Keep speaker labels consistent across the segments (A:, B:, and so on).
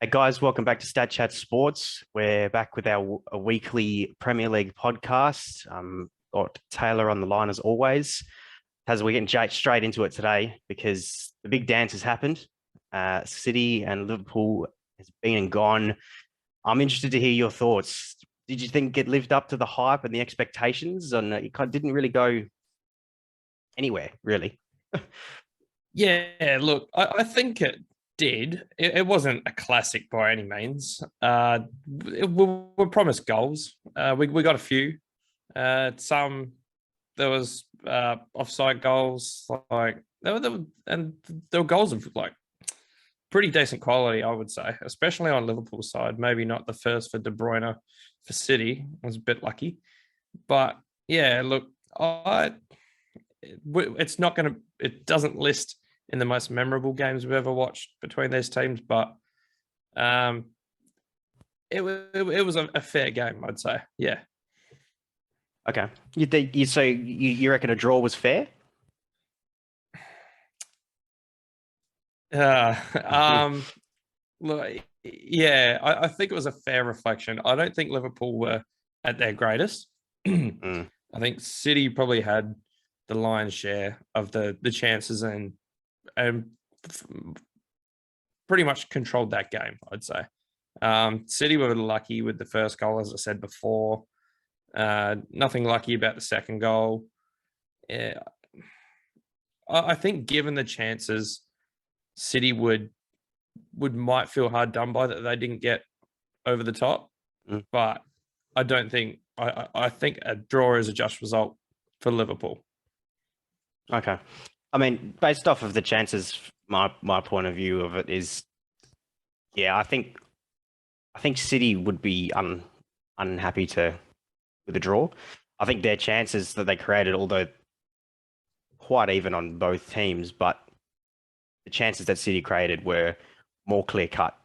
A: Guys, welcome back to Statchat Sports. We're back with our a weekly Premier League podcast. Got Taylor on the line as always. As we're getting straight into it today because the big dance has happened. City and Liverpool has been and gone. I'm interested to hear your thoughts. Did you think it lived up to the hype and the expectations? And it didn't really go anywhere, really.
B: Yeah, look, I think it did. It wasn't a classic by any means. We were promised goals. We got a few. Some there was offside goals, like there were goals of like pretty decent quality, I would say, especially on Liverpool's side. Maybe not the first for De Bruyne for City. I was a bit lucky, but yeah, look, it's not going to. It doesn't list in the most memorable games we've ever watched between these teams, but it was a fair game, I'd say. Yeah.
A: Okay. You reckon a draw was fair?
B: Look, yeah, I think it was a fair reflection. I don't think Liverpool were at their greatest. I think City probably had the lion's share of the chances and pretty much controlled that game, I'd say. City were lucky with the first goal, as I said before. Nothing lucky about the second goal. Yeah, I think given the chances, City might feel hard done by that they didn't get over the top. But I don't think I think a draw is a just result for Liverpool.
A: Okay. I mean, based off of the chances, my point of view of it is, yeah, I think City would be unhappy with a draw. I think their chances that they created, although quite even on both teams, but the chances that City created were more clear cut.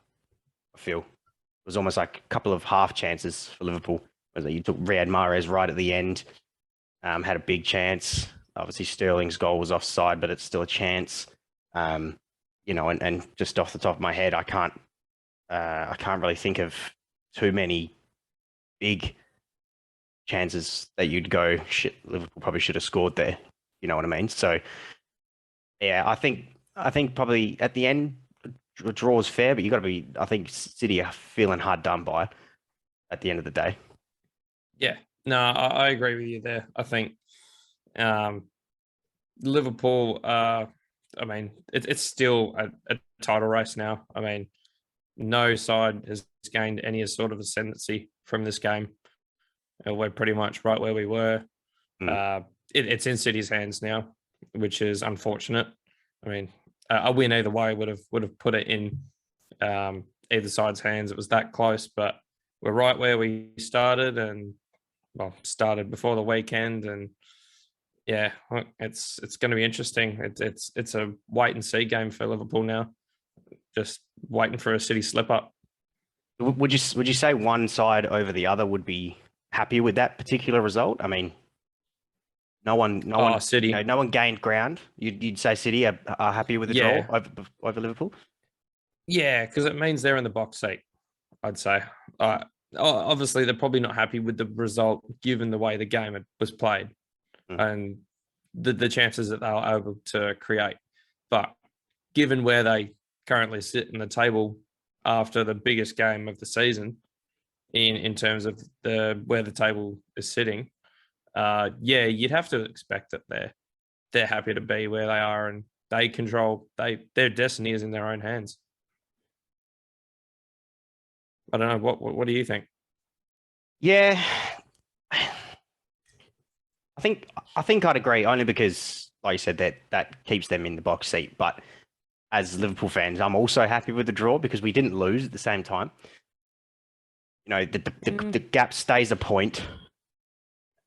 A: I feel it was almost like a couple of half chances for Liverpool. You took Riyad Mahrez right at the end, had a big chance. Obviously, Sterling's goal was offside, but it's still a chance. And just off the top of my head, I can't really think of too many big chances that you'd go, shit, Liverpool probably should have scored there. You know what I mean? So, yeah, I think probably at the end, a draw is fair, but I think City are feeling hard done by at the end of the day.
B: Yeah, no, I agree with you there. I think Liverpool, I mean, it's still a title race now. I mean, no side has gained any sort of ascendancy from this game. We're pretty much right where we were. It's in City's hands now, which is unfortunate. I mean, a win either way would have put it in either side's hands. It was that close, but we're right where we started, and started before the weekend, and yeah, it's going to be interesting. It's a wait and see game for Liverpool now. Just waiting for a City slip up.
A: Would you say one side over the other would be happy with that particular result? I mean, no one,
B: City.
A: No one gained ground. You'd say City are happy with the draw over Liverpool.
B: Yeah, because it means they're in the box seat, I'd say. Obviously, they're probably not happy with the result given the way the game was played and the chances that they were able to create. But given where they currently sit in the table after the biggest game of the season, in terms of where the table is sitting, yeah, you'd have to expect that they're happy to be where they are and they control their destiny is in their own hands. I don't know. What do you think?
A: Yeah, I think I'd agree, only because, like you said, that keeps them in the box seat. But as Liverpool fans, I'm also happy with the draw because we didn't lose at the same time. You know, the gap stays a point.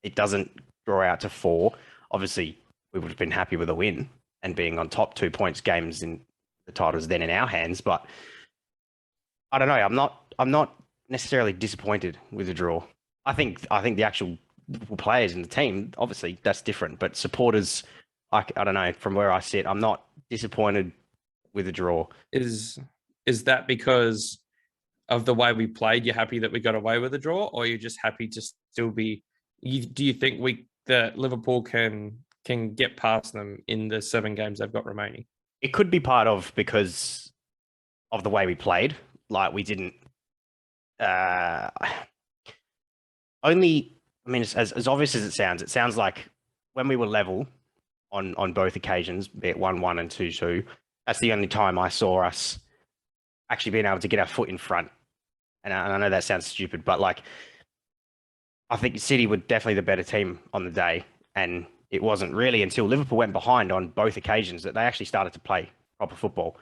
A: It doesn't draw out to 4. Obviously, we would have been happy with a win and being on top 2 points games in the titles then in our hands. But I don't know. I'm not necessarily disappointed with the draw. I think the actual players in the team, obviously, that's different. But supporters, I don't know. From where I sit, I'm not disappointed with the draw.
B: Is that because of the way we played, you're happy that we got away with a draw, or you're just happy to still be? Do you think that Liverpool can get past them in the 7 games they've got remaining?
A: It could be part of because of the way we played. Like we didn't. Only, I mean, as obvious as it sounds like when we were level on both occasions, be it 1-1 and 2-2, that's the only time I saw us actually being able to get our foot in front. And I know that sounds stupid, but like, I think City were definitely the better team on the day. And it wasn't really until Liverpool went behind on both occasions that they actually started to play proper football.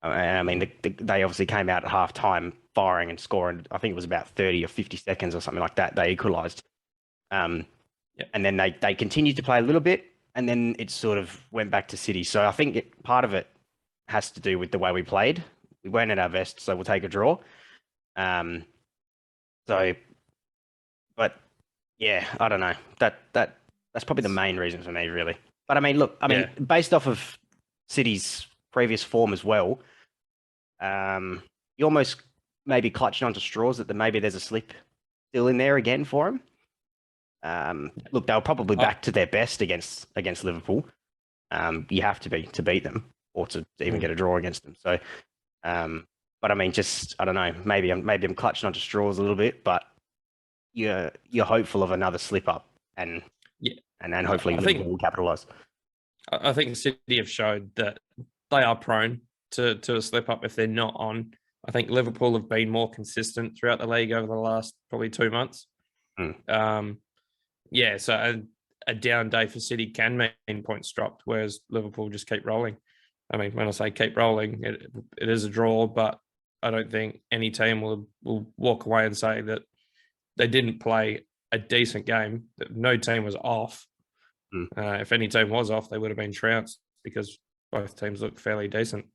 A: And I mean, they obviously came out at half time firing and scoring. I think it was about 30 or 50 seconds or something like that. They equalised. And then they continued to play a little bit, and then it sort of went back to City. So I think part of it has to do with the way we played. We weren't at our best, so we'll take a draw. But yeah, I don't know. That's probably the main reason for me, really. But I mean, look, based off of City's previous form as well, you almost maybe clutching onto straws that maybe there's a slip still in there again for them. Look, they were probably back to their best against Liverpool. You have to be to beat them or to even get a draw against them. So, but I mean, just I don't know. Maybe I'm clutching onto straws a little bit, but you're hopeful of another slip up, and hopefully Liverpool will capitalise.
B: I think City have showed that they are prone to a slip up if they're not on. I think Liverpool have been more consistent throughout the league over the last probably 2 months. So a down day for City can mean points dropped, whereas Liverpool just keep rolling. I mean, when I say keep rolling, it is a draw, but I don't think any team will walk away and say that they didn't play a decent game, that no team was off. If any team was off, they would have been trounced because both teams look fairly decent.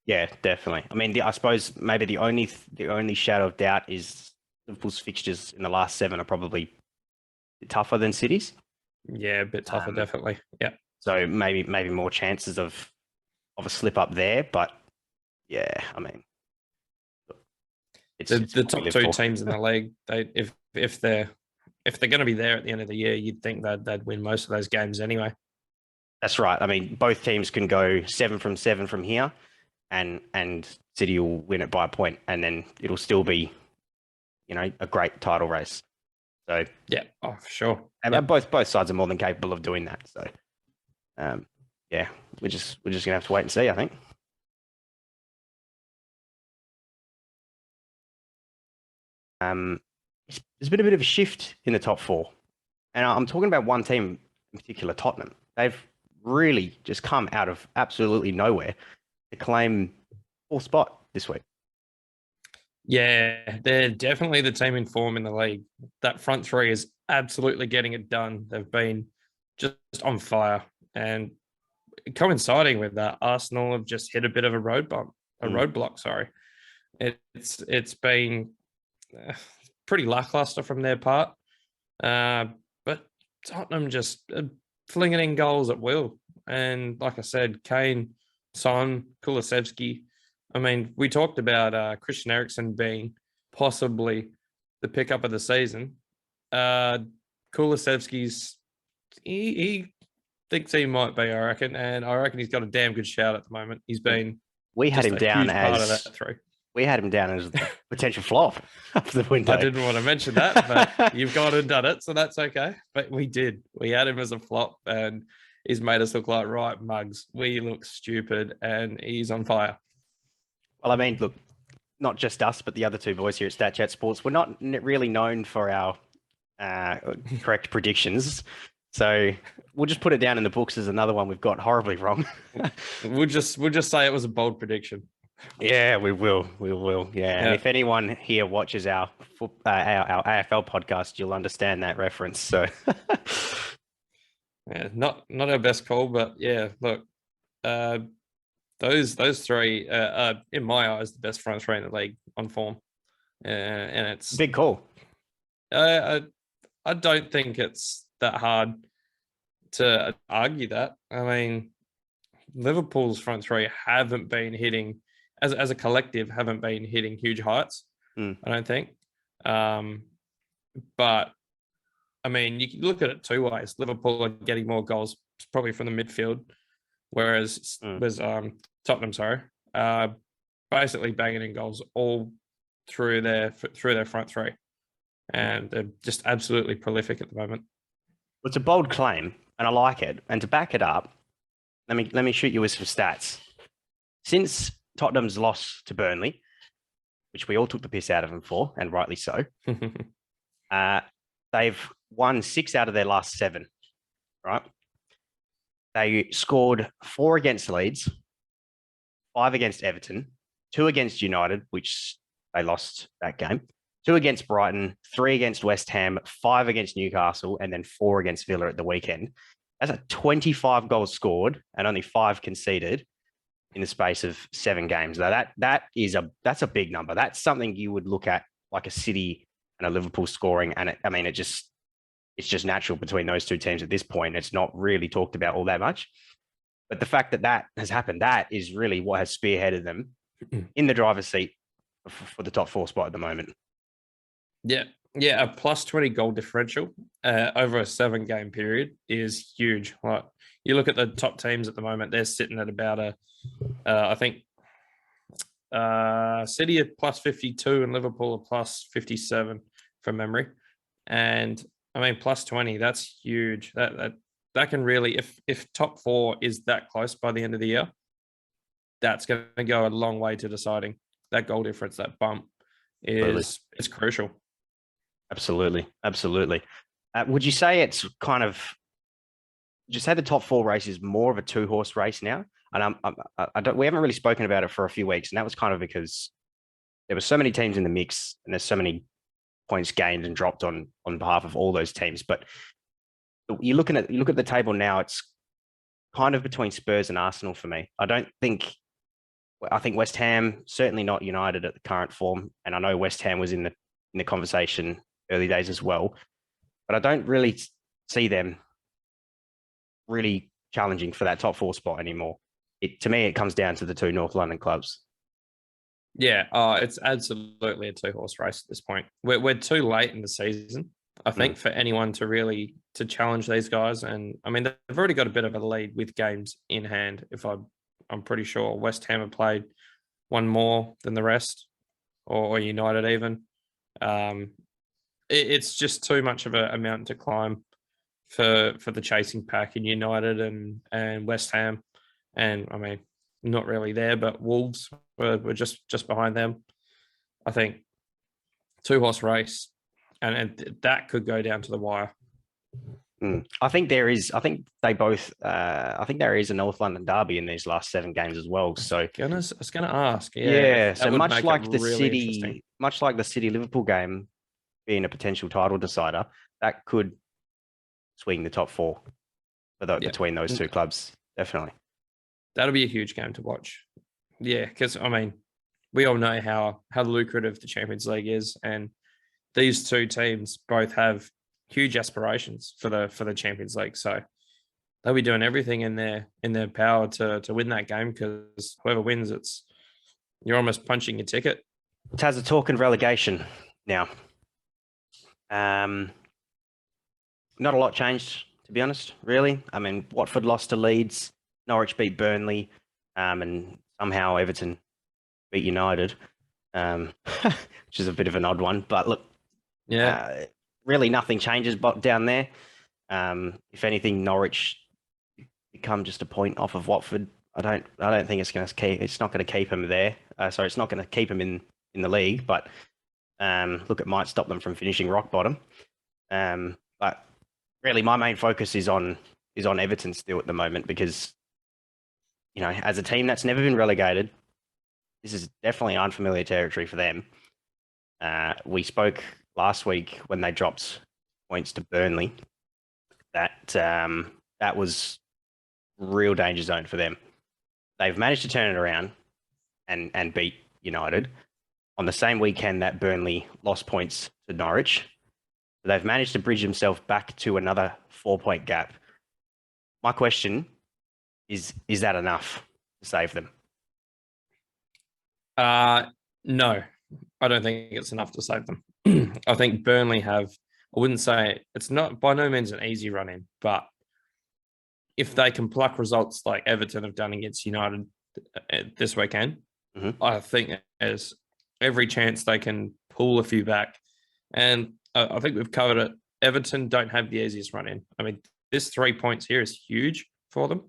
A: Yeah, definitely. I mean, I suppose maybe the only shadow of doubt is Liverpool's fixtures in the last 7 are probably tougher than City's.
B: Yeah, a bit tougher, definitely. Yeah.
A: So maybe more chances of a slip up there, but yeah, I mean,
B: it's the top 2 teams in the league. If they're going to be there at the end of the year, you'd think that they'd win most of those games anyway.
A: That's right. I mean, both teams can go 7 from 7 from here, and City will win it by a point, and then it'll still be, a great title race. So
B: yeah, for sure.
A: And both sides are more than capable of doing that. So, we're just gonna have to wait and see, I think. There's been a bit of a shift in the top 4, and I'm talking about one team in particular, Tottenham. They've really just come out of absolutely nowhere to claim 4th spot this week.
B: Yeah, they're definitely the team in form in the league. That front 3 is absolutely getting it done. They've been just on fire, and coinciding with that, Arsenal have just hit a bit of a roadblock. Sorry, it's been pretty lackluster from their part, but Tottenham just flinging in goals at will. And like I said, Kane, Son, Kulusevski. I mean, we talked about Christian Eriksen being possibly the pickup of the season. Kulusevski's he thinks he might be, I reckon, and I reckon he's got a damn good shout at the moment. He's been
A: we had him down as
B: part of that 3.
A: We had him down as the potential flop of the window.
B: I didn't want to mention that, but you've gone and done it, so that's okay. But we did. We had him as a flop, and he's made us look like right mugs. We look stupid, and he's on fire.
A: Well, I mean, look, not just us, but the other 2 boys here at Statchat Sports, we're not really known for our correct predictions. So we'll just put it down in the books as another one we've got horribly wrong.
B: We'll just say it was a bold prediction.
A: Yeah, we will. Yeah. And if anyone here watches our AFL podcast, you'll understand that reference. So,
B: yeah, not our best call, but yeah, look, those 3 are in my eyes the best front 3 in the league on form, and it's
A: big call.
B: I don't think it's that hard to argue that. I mean, Liverpool's front 3 haven't been hitting, as a collective, haven't been hitting huge heights.
A: Mm.
B: I don't think. But I mean, you can look at it two ways. Liverpool are getting more goals probably from the midfield, whereas Tottenham, sorry, basically banging in goals all through their front three, and they're just absolutely prolific at the moment.
A: It's a bold claim, and I like it. And to back it up, let me shoot you with some stats. Since Tottenham's loss to Burnley, which we all took the piss out of them for, and rightly so, they've won 6 out of their last 7, right? They scored 4 against Leeds, 5 against Everton, 2 against United, which they lost that game, 2 against Brighton, 3 against West Ham, 5 against Newcastle, and then 4 against Villa at the weekend. That's a 25 goals scored and only 5 conceded in the space of 7 games. Now that's a big number. That's something you would look at like a City and a Liverpool scoring, and it's just natural between those two teams at this point. It's not really talked about all that much. But the fact that that has happened, that is really what has spearheaded them in the driver's seat for the top 4 spot at the moment.
B: Yeah. Yeah, a plus 20 goal differential over a 7-game period is huge. Like, you look at the top teams at the moment, they're sitting at about I think City at plus 52 and Liverpool at plus 57 from memory. And I mean, plus 20, that's huge. That can really, if top 4 is that close by the end of the year, that's going to go a long way to deciding. That goal difference, that bump is crucial.
A: Absolutely. Would you say it's kind of? Would you say the top 4 race is more of a 2-horse race now? And we haven't really spoken about it for a few weeks, and that was kind of because there were so many teams in the mix, and there's so many points gained and dropped on behalf of all those teams. But you look at the table now, it's kind of between Spurs and Arsenal for me. I think West Ham, certainly not United at the current form, and I know West Ham was in the conversation early days as well, but I don't really see them really challenging for that top 4 spot anymore. To me, it comes down to the 2 North London clubs.
B: Yeah, it's absolutely a 2-horse race at this point. We're too late in the season, I think, for anyone to challenge these guys. And I mean, they've already got a bit of a lead with games in hand. I'm pretty sure West Ham have played one more than the rest, or United even. It's just too much of a mountain to climb for the chasing pack in United and West Ham. And I mean, not really there, but Wolves were just behind them. I think 2-horse race, and that could go down to the wire.
A: I think there is. I think they both. I think there is a North London derby in these last 7 games as well. So
B: I was going to ask.
A: Yeah. So much like the City Liverpool game being a potential title decider, that could swing the top 4 between those 2 clubs. Definitely.
B: That'll be a huge game to watch. Yeah, because I mean, we all know how lucrative the Champions League is, and these 2 teams both have huge aspirations for the Champions League. So they'll be doing everything in their power to win that game, because whoever wins, you're almost punching your ticket.
A: Tazza, talking relegation now. Not a lot changed, to be honest, really. I mean, Watford lost to Leeds, Norwich beat Burnley, and somehow Everton beat United, which is a bit of an odd one. But look, really nothing changes down there. If anything, Norwich become just a point off of Watford. I don't think it's not going to keep them there. It's not going to keep them in the league, but look, it might stop them from finishing rock bottom. But really, my main focus is on Everton still at the moment, because, you know, as a team that's never been relegated, this is definitely unfamiliar territory for them. We spoke last week when they dropped points to Burnley that was real danger zone for them. They've managed to turn it around and beat United on the same weekend that Burnley lost points to Norwich. They've managed to bridge themselves back to another 4-point gap. My question is that enough to save them?
B: No. I don't think it's enough to save them. I think Burnley have, I wouldn't say it's not by no means an easy run in, but if they can pluck results like Everton have done against United this weekend, I think there's every chance they can pull a few back. And I think we've covered it. Everton don't have the easiest run in. I mean, this 3 points here is huge for them,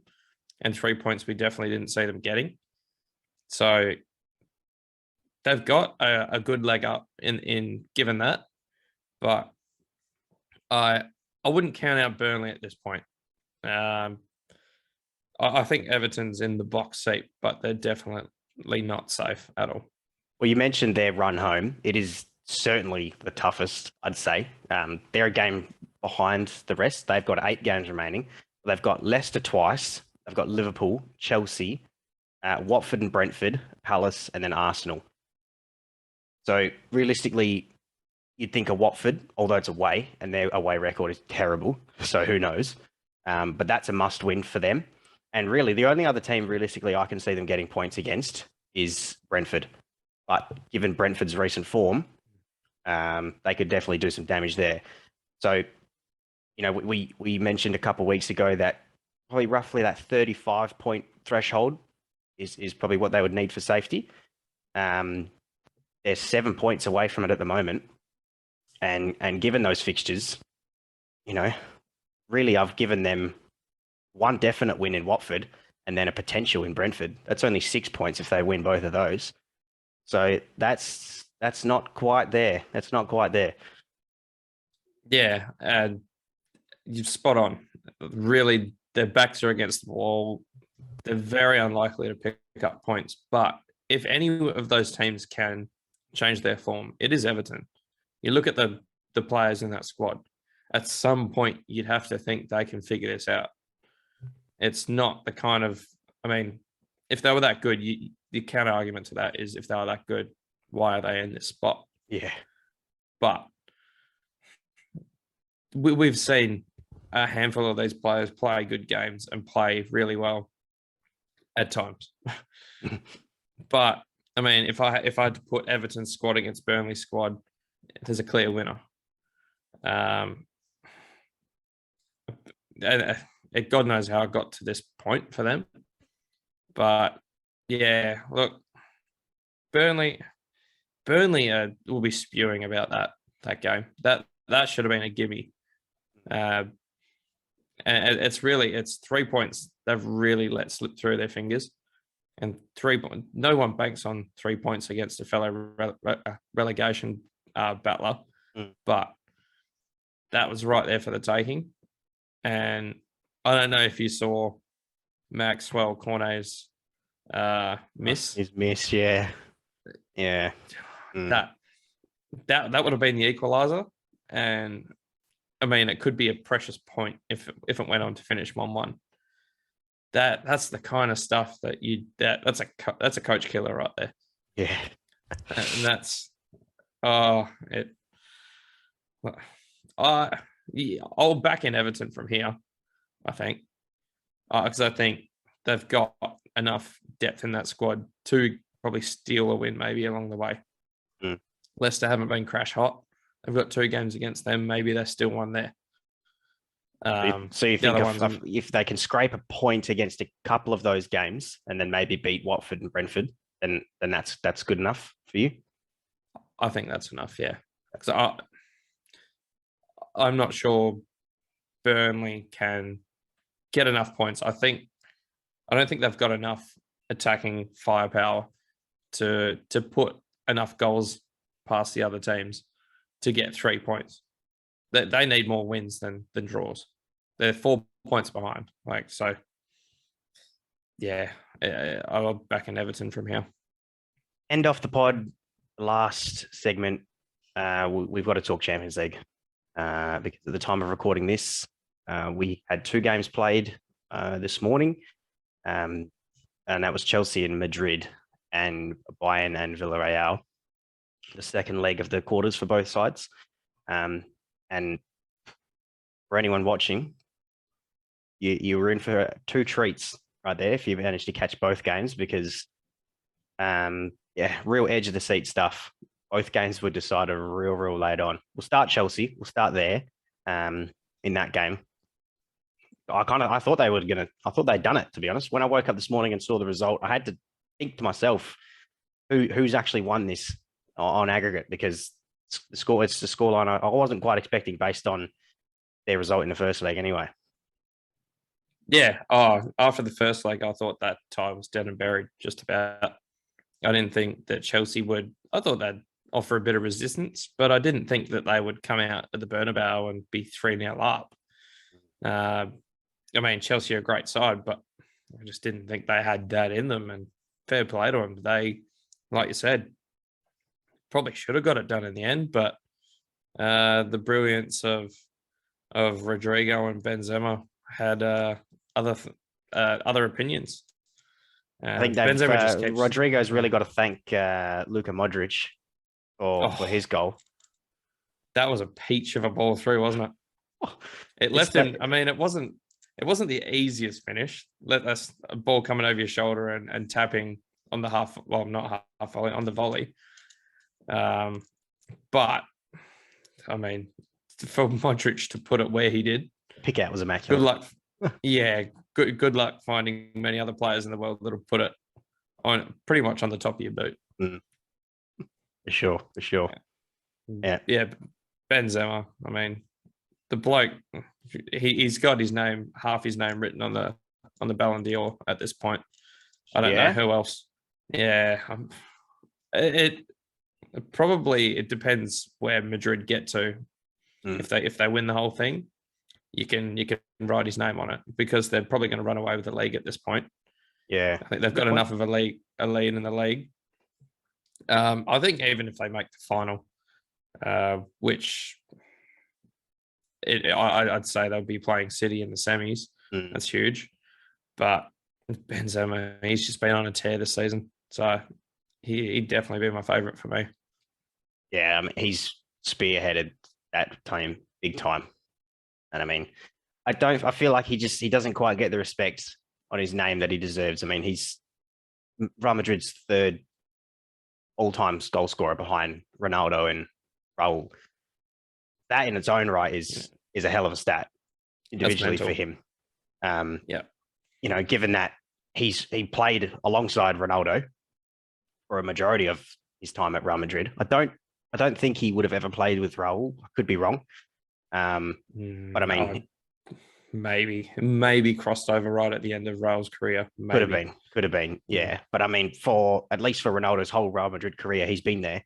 B: and 3 points we definitely didn't see them getting. So they've got a good leg up in given that, but I wouldn't count out Burnley at this point. I think Everton's in the box seat, but they're definitely not safe at all.
A: Well, you mentioned their run home. It is certainly the toughest, I'd say. They're a game behind the rest. They've got 8 games remaining. They've got Leicester twice. They've got Liverpool, Chelsea, Watford and Brentford, Palace, and then Arsenal. So realistically, you'd think of Watford, although it's away, and their away record is terrible. So who knows? But that's a must win for them. And really, the only other team realistically I can see them getting points against is Brentford. But given Brentford's recent form, they could definitely do some damage there. So, you know, we mentioned a couple of weeks ago that probably roughly that 35-point threshold is probably what they would need for safety. They're 7 points away from it at the moment. And given those fixtures, you know, really I've given them one definite win in Watford and then a potential in Brentford. That's only 6 points if they win both of those. So that's not quite there. That's not quite there.
B: Yeah, and you're spot on. Really, their backs are against the wall. They're very unlikely to pick up points. But if any of those teams can change their form, it is Everton. You look at the players in that squad. At some point, you'd have to think they can figure this out. It's not the kind of, I mean, if they were that good, the counter argument to that is if they were that good, why are they in this spot?
A: Yeah.
B: But we've seen a handful of these players play good games and play really well at times. But I mean, if I had to put Everton's squad against Burnley's squad, there's a clear winner. And God knows how I got to this point for them. But yeah, look, Burnley will be spewing about that game. That should have been a gimme. And it's 3 points they've really let slip through their fingers. And no one banks on 3 points against a fellow relegation battler. But that was right there for the taking. And I don't know if you saw Maxwell Cornet's miss.
A: His miss, yeah. Yeah.
B: That would have been the equaliser. And I mean, it could be a precious point if it went on to finish 1-1. That's the kind of stuff that's a coach killer right there.
A: Yeah.
B: And that's I'll back in Everton from here, I think, because I think they've got enough depth in that squad to probably steal a win maybe along the way. Leicester haven't been crash hot. They've got 2 games against them. Maybe they're still one there.
A: So you think if they can scrape a point against a couple of those games and then maybe beat Watford and Brentford, then that's good enough for you?
B: I think that's enough, yeah. Because I'm not sure Burnley can get enough points. I don't think they've got enough attacking firepower to put enough goals past the other teams to get 3 points. They need more wins than draws. They're 4 points behind. So, yeah, I'll back in Everton from here.
A: End off the pod, last segment. We've got to talk Champions League because at the time of recording this, we had 2 games played this morning, and that was Chelsea and Madrid and Bayern and Villarreal, the second leg of the quarters for both sides. And for anyone watching, you were in for 2 treats right there if you managed to catch both games because, real edge of the seat stuff. both games were decided real late on. We'll start Chelsea. We'll start there. In that game, I thought I thought they'd done it, to be honest. When I woke up this morning and saw the result, I had to think to myself, who's actually won this on aggregate, because it's the scoreline I wasn't quite expecting based on their result in the first leg anyway.
B: Yeah. Oh, after the first leg, I thought that tie was dead and buried just about. I didn't think that Chelsea would. I thought they'd offer a bit of resistance, but I didn't think that they would come out at the Bernabeu and be 3-0 up. I mean, Chelsea are a great side, but I just didn't think they had that in them. And fair play to them. They, like you said, probably should have got it done in the end, but the brilliance of Rodrigo and Benzema had other opinions.
A: I think
B: Benzema just keeps,
A: Rodrigo's really got to thank Luka Modric for his goal.
B: That was a peach of a ball through, wasn't it? It left him. I mean, it wasn't the easiest finish. That's a ball coming over your shoulder and tapping on the not half volley, on the volley. But I mean, for Modric to put it where he did,
A: pick out was immaculate.
B: Good luck. Yeah, good luck finding many other players in the world that'll put it on pretty much on the top of your boot.
A: For sure.
B: Yeah. Benzema. I mean, the bloke, he's got half his name written on the Ballon d'Or at this point. I don't know who else. Yeah, it depends where Madrid get to. If they win the whole thing, you can write his name on it, because they're probably going to run away with the league at this point.
A: Yeah,
B: I think they've got enough of a lead in the league. I think even if they make the final, which I'd say they'll be playing City in the semis. That's huge. But Benzema, he's just been on a tear this season, so he'd definitely be my favourite for me.
A: Yeah, I mean, he's spearheaded that team big time, and I mean, I feel like he doesn't quite get the respect on his name that he deserves. I mean, he's Real Madrid's third all-time goal scorer behind Ronaldo and Raul. That in its own right is a hell of a stat individually for him. Given that he played alongside Ronaldo for a majority of his time at Real Madrid. I don't think he would have ever played with Raul. I could be wrong. But I mean,
B: maybe crossed over right at the end of Raul's career. Maybe.
A: Could have been. Yeah. But I mean, at least for Ronaldo's whole Real Madrid career, he's been there.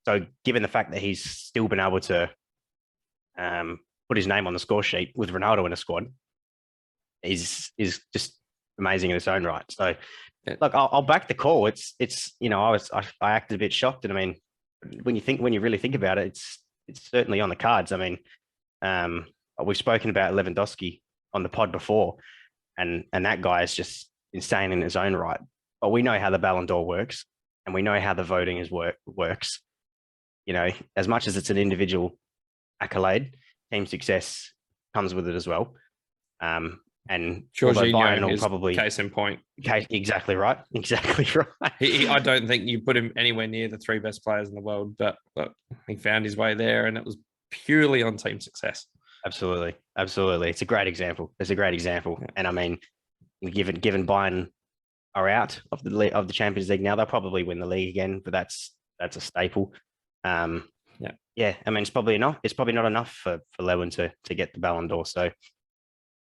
A: So given the fact that he's still been able to put his name on the score sheet with Ronaldo in a squad, is just amazing in its own right. So look, I'll back the call. It's I acted a bit shocked, and I mean, when you really think about it, it's certainly on the cards. I mean, we've spoken about Lewandowski on the pod before, and that guy is just insane in his own right. But we know how the Ballon d'Or works, and we know how the voting works. As much as it's an individual accolade, team success comes with it as well. And
B: Jorginho will probably case in point.
A: Exactly right.
B: I don't think you put him anywhere near the three best players in the world, but he found his way there, and it was purely on team success.
A: Absolutely. It's a great example. Yeah. And I mean, given Bayern are out of the Champions League now, they'll probably win the league again, but that's a staple. Yeah. I mean, it's probably not enough for Lewin to get the Ballon d'Or. So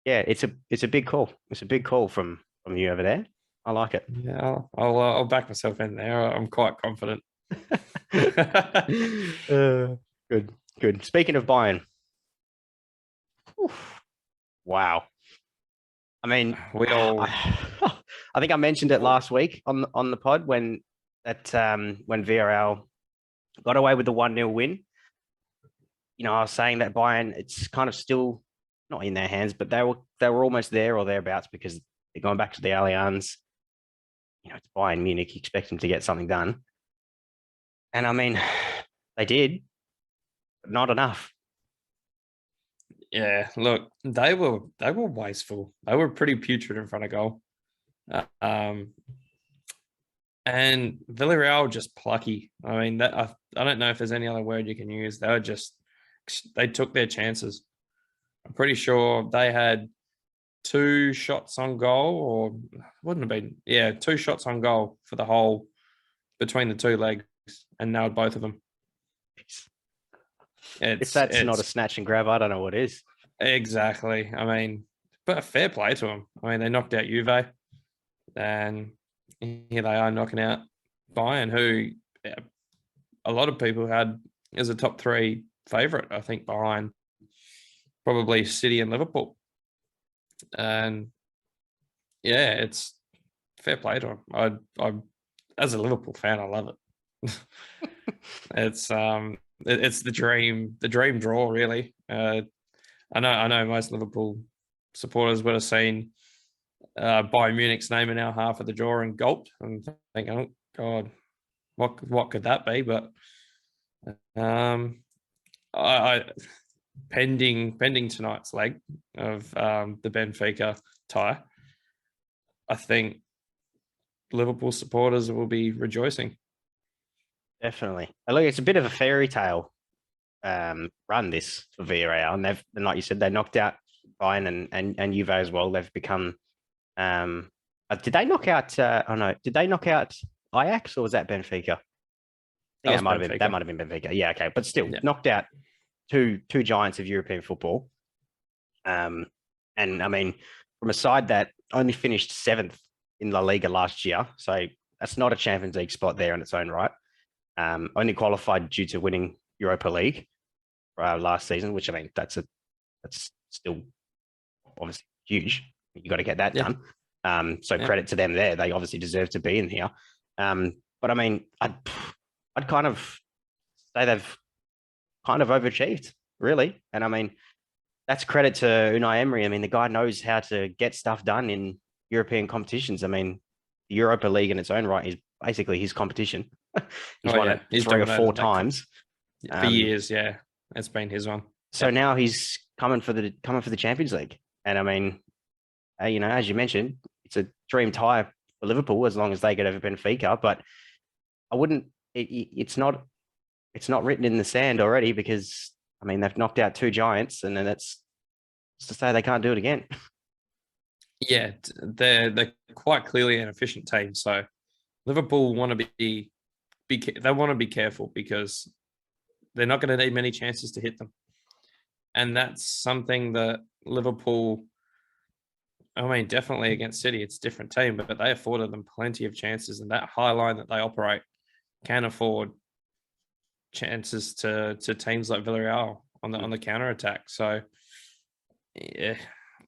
A: yeah, it's a big call. It's a big call from you over there. I like it.
B: Yeah, I'll back myself in there. I'm quite confident.
A: Good. Speaking of Bayern, wow. I mean, I think I mentioned it last week on the pod when Villarreal got away with the 1-0 win. I was saying that Bayern, it's kind of still not in their hands, but they were almost there or thereabouts, because they're going back to the Allianz. It's Bayern Munich, you expect them to get something done. And I mean, they did, but not enough.
B: Yeah, look, they were wasteful. They were pretty putrid in front of goal. And Villarreal just plucky. I mean, that I don't know if there's any other word you can use. They took their chances. I'm pretty sure they had 2 shots on goal, or wouldn't have been, 2 shots on goal for the whole between the 2 legs, and nailed both of them.
A: If that's not a snatch and grab, I don't know what is.
B: Exactly. I mean, but a fair play to them. I mean, they knocked out Juve, and here they are knocking out Bayern, who a lot of people had as a top 3 favourite, I think, behind probably City and Liverpool. And yeah, it's fair play to them. I as a Liverpool fan, I love it. It's the dream draw, really. I know most Liverpool supporters would have seen Bayern Munich's name in our half of the draw and gulped and thinking, oh God, what could that be? But I pending tonight's leg of the Benfica tie, I think Liverpool supporters will be rejoicing.
A: Definitely. Look, it's a bit of a fairy tale run this for Villarreal, and like you said, they knocked out Bayern and Juve as well. They've become. Did they knock out? Did they knock out Ajax, or was that Benfica? I think that might have been Benfica. Yeah, okay, but still knocked out two giants of European football. And I mean, from a side that only finished 7th in La Liga last year, so that's not a Champions League spot there in its own right. Only qualified due to winning Europa League last season, which I mean that's still obviously huge. You got to get that done. Credit to them there. They obviously deserve to be in here. But I mean, I'd kind of say they've kind of overachieved, really. And I mean, that's credit to Unai Emery. I mean, the guy knows how to get stuff done in European competitions. I mean, the Europa League in its own right is basically his competition. He's won it 3 or 4 times
B: for years. Yeah, it's been his one.
A: So now he's coming for the Champions League, and I mean, as you mentioned, it's a dream tie for Liverpool as long as they get over Benfica. But I wouldn't. It's not written in the sand already, because I mean they've knocked out 2 giants, and then that's to say they can't do it again.
B: Yeah, they're quite clearly an efficient team. So Liverpool want to be they want to be careful, because they're not going to need many chances to hit them, and that's something that Liverpool. I mean, definitely against City, it's a different team, but they afforded them plenty of chances, and that high line that they operate can afford chances to teams like Villarreal on the counter attack. So, yeah,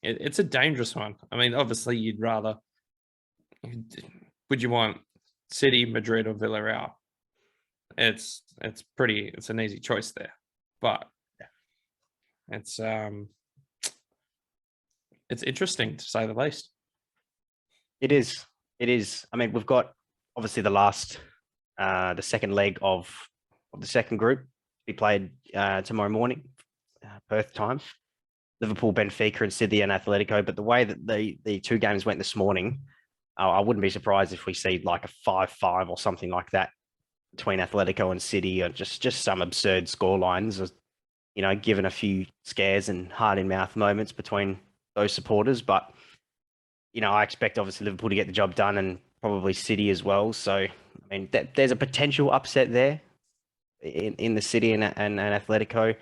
B: it's a dangerous one. I mean, obviously, would you want City, Madrid, or Villarreal? It's an easy choice there, but it's interesting to say the least. It is.
A: I mean, we've got obviously the second leg of the second group to be played tomorrow morning, Perth time. Liverpool, Benfica, and City and Atletico. But the way that the 2 games went this morning, I wouldn't be surprised if we see like a 5-5 or something like that between Atletico and City, or just some absurd score lines, given a few scares and heart in mouth moments between those supporters. But I expect obviously Liverpool to get the job done, and probably City as well. So I mean, there's a potential upset there in the City and Atletico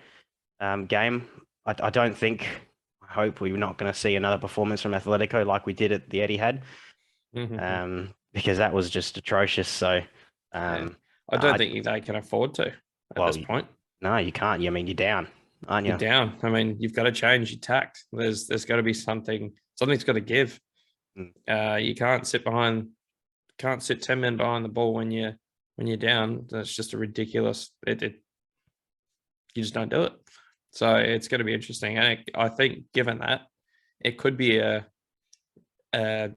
A: game. I don't think. I hope we're not going to see another performance from Atletico like we did at the Etihad, because that was just atrocious. So
B: I don't think they can afford to at this point.
A: No, you can't. I mean, you're down, aren't you?
B: You're down. I mean, you've got to change your tact. There's got to be something. Something's got to give. You can't sit 10 men behind the ball when you're down. That's just a ridiculous. You just don't do it. So it's going to be interesting. And I think, given that, it could be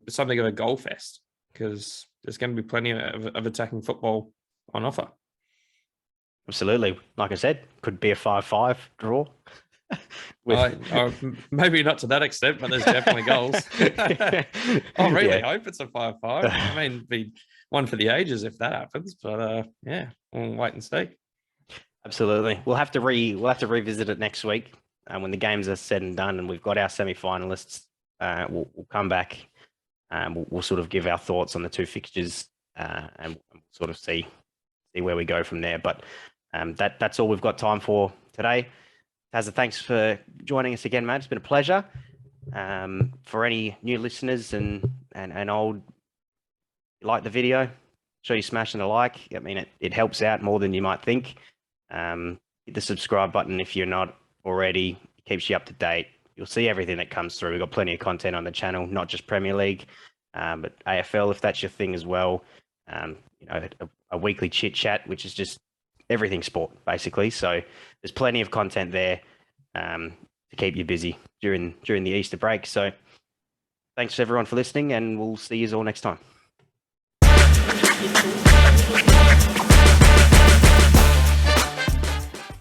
B: something of a goal fest, because there's going to be plenty of attacking football on offer.
A: Absolutely. Like I said, could be a 5-5 draw.
B: Maybe not to that extent, but there's definitely goals. I really hope it's a 5-5. I mean, be one for the ages if that happens. But yeah, we'll wait and see.
A: Absolutely. We'll have to revisit it next week when the games are said and done, and we've got our semi-finalists. We'll come back. We'll sort of give our thoughts on the two fixtures and sort of see where we go from there. But that's all we've got time for today. Tazza, thanks for joining us again, mate. It's been a pleasure. For any new listeners and old, you like the video, sure you smashing a like. I mean, it helps out more than you might think. Hit the subscribe button if you're not already. It keeps you up to date. You'll see everything that comes through. We've got plenty of content on the channel, not just Premier League, but AFL if that's your thing as well. A weekly chit chat, which is just everything sport basically. So there's plenty of content there to keep you busy during the Easter break. So thanks everyone for listening, and we'll see you all next time.